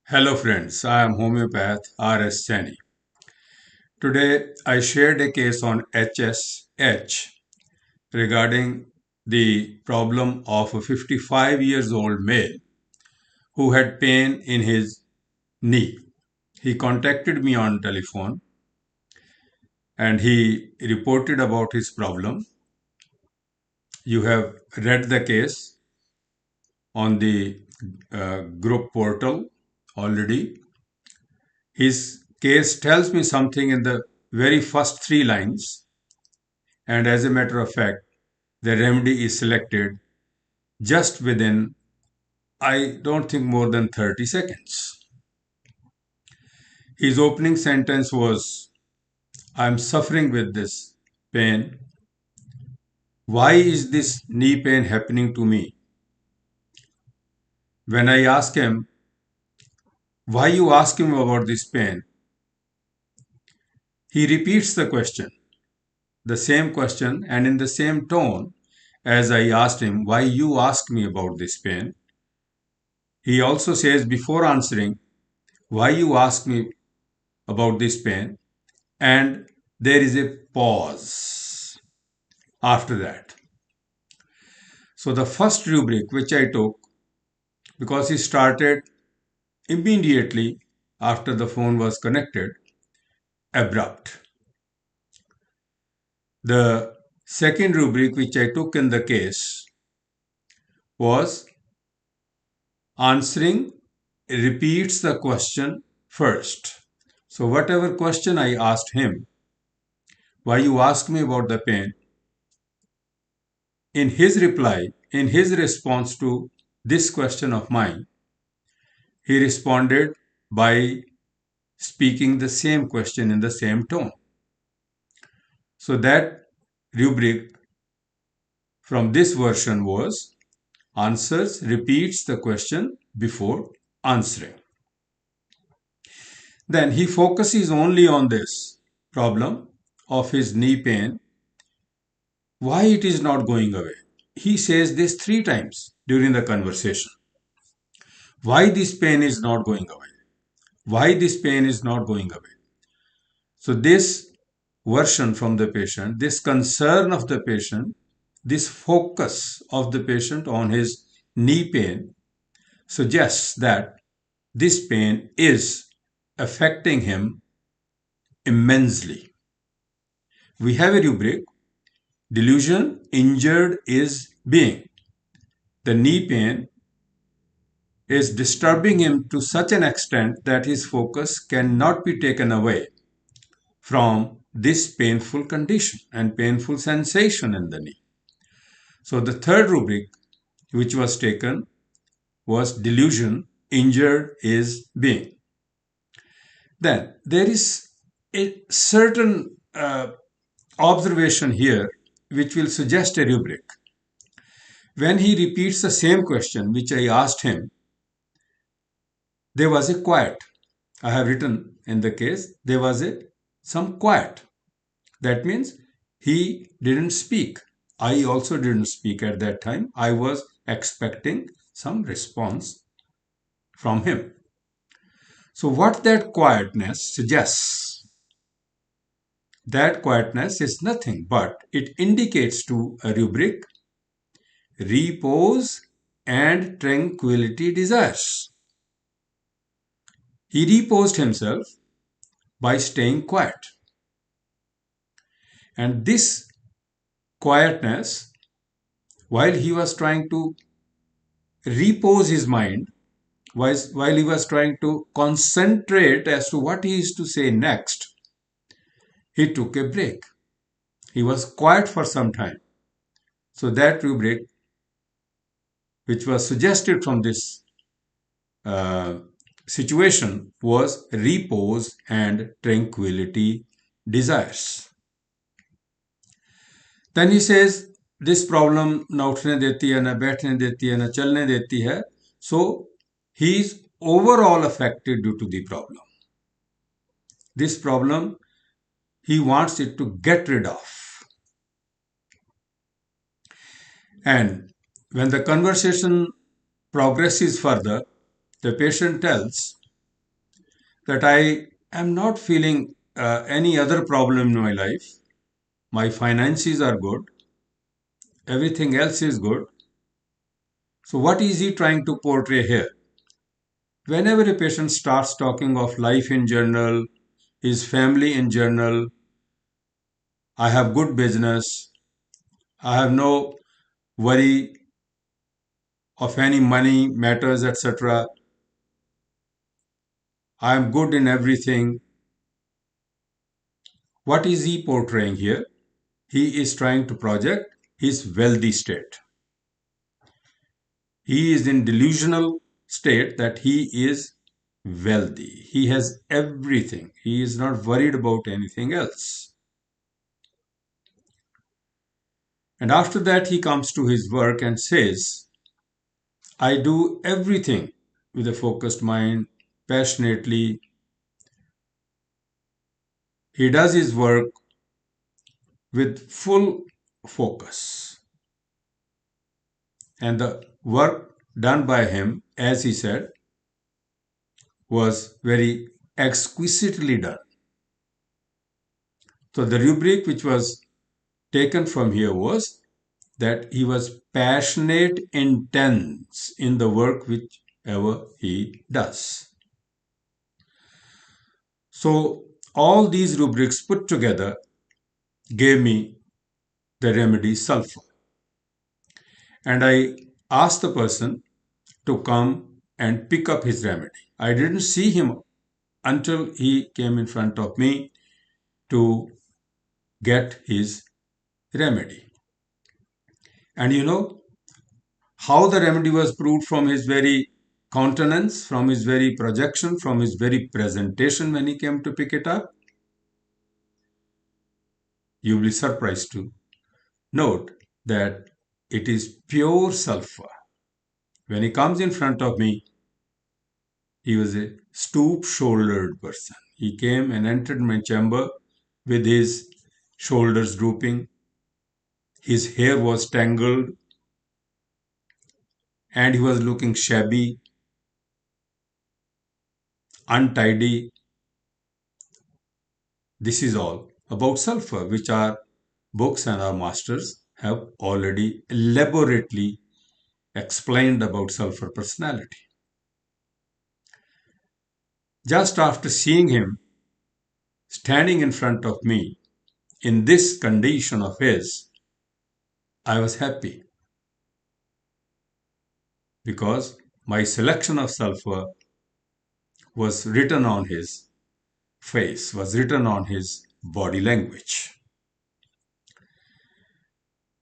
Hello friends, I am homeopath R.S. Chani. Today I shared a case on HSH regarding the problem of a 55 years old male who had pain in his knee. He contacted me on telephone and he reported about his problem. You have read the case on the group portal already. His case tells me something in the very first three lines, and as a matter of fact, the remedy is selected just within, I don't think, more than 30 seconds. His opening sentence was, I'm suffering with this pain. Why is this knee pain happening to me? When I ask him, why you ask him about this pain? He repeats the same question, and in the same tone as I asked him, why you ask me about this pain? He also says, before answering, why you ask me about this pain? And there is a pause after that. So the first rubric which I took, because he started immediately after the phone was connected, abrupt. The second rubric which I took in the case was answering repeats the question first. So whatever question I asked him, why you ask me about the pain? In his reply, in his response to this question of mine, he responded by speaking the same question in the same tone. So that rubric from this version was answers repeats the question before answering. Then he focuses only on this problem of his knee pain, why it is not going away. He says this 3 times during the conversation. Why this pain is not going away? Why this pain is not going away? So this version from the patient, this concern of the patient, this focus of the patient on his knee pain suggests that this pain is affecting him immensely. We have a rubric, delusion injured is being. The knee pain is disturbing him to such an extent that his focus cannot be taken away from this painful condition and painful sensation in the knee. So the third rubric which was taken was delusion, injured is being. Then there is a certain observation here which will suggest a rubric. When he repeats the same question which I asked him, there was a quiet. I have written in the case, there was some quiet. That means he didn't speak. I also didn't speak at that time. I was expecting some response from him. So what that quietness suggests, that quietness is nothing but it indicates to a rubric repose and tranquility desires. He reposed himself by staying quiet. And this quietness, while he was trying to repose his mind, while he was trying to concentrate as to what he is to say next, he took a break. He was quiet for some time. So that rubric, which was suggested from this uh, situation, was repose and tranquility desires. Then he says, this problem na उठने देती है, na बैठने देती है, na चलने देती है. So he is overall affected due to the problem. This problem, he wants it to get rid of. And when the conversation progresses further, the patient tells that I am not feeling any other problem in my life. My finances are good. Everything else is good. So, what is he trying to portray here? Whenever a patient starts talking of life in general, his family in general, I have good business, I have no worry of any money matters, etc. I am good in everything. What is he portraying here? He is trying to project his wealthy state. He is in delusional state that he is wealthy. He has everything. He is not worried about anything else. And after that, he comes to his work and says, I do everything with a focused mind, passionately. He does his work with full focus. And the work done by him, as he said, was very exquisitely done. So the rubric which was taken from here was that he was passionate, intense in the work whichever he does. So all these rubrics put together gave me the remedy sulphur. And I asked the person to come and pick up his remedy. I didn't see him until he came in front of me to get his remedy. And you know how the remedy was proved from his very countenance, from his very projection, from his very presentation when he came to pick it up? You will be surprised to note that it is pure sulphur. When he comes in front of me, he was a stoop-shouldered person. He came and entered my chamber with his shoulders drooping. His hair was tangled and he was looking shabby, untidy. This is all about sulphur, which our books and our masters have already elaborately explained about sulphur personality. Just after seeing him standing in front of me in this condition of his, I was happy because my selection of sulphur was written on his face, was written on his body language.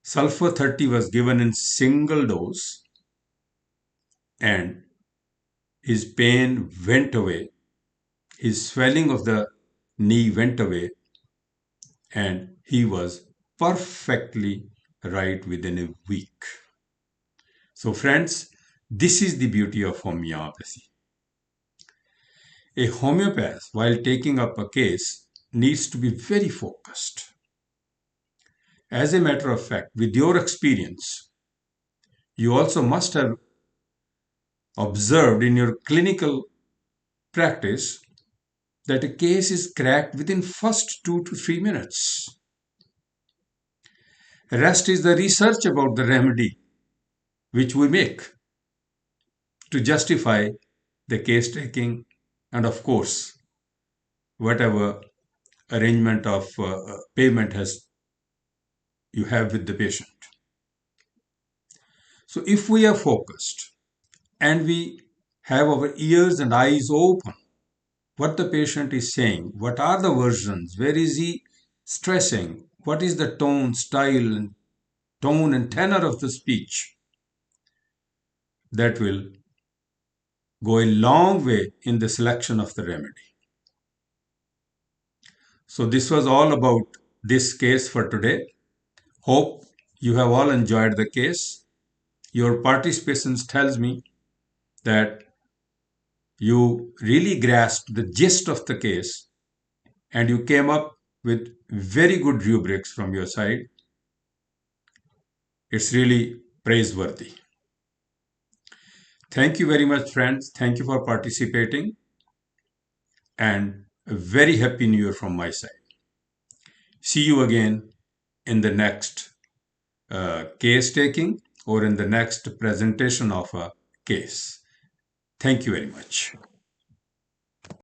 Sulphur 30 was given in single dose and his pain went away. His swelling of the knee went away and he was perfectly right within a week. So friends, this is the beauty of homeopathy. A homeopath, while taking up a case, needs to be very focused. As a matter of fact, with your experience, you also must have observed in your clinical practice that a case is cracked within first 2 to 3 minutes. Rest is the research about the remedy which we make to justify the case taking and of course whatever arrangement of payment has you have with the patient. So if we are focused and we have our ears and eyes open, what the patient is saying, what are the versions, where is he stressing, what is the tone, style, and tone and tenor of the speech, that will go a long way in the selection of the remedy. So this was all about this case for today. Hope you have all enjoyed the case. Your participation tells me that you really grasped the gist of the case and you came up with very good rubrics from your side. It's really praiseworthy. Thank you very much, friends. Thank you for participating. and a very happy new year from my side. See you again in the next case taking or in the next presentation of a case. Thank you very much.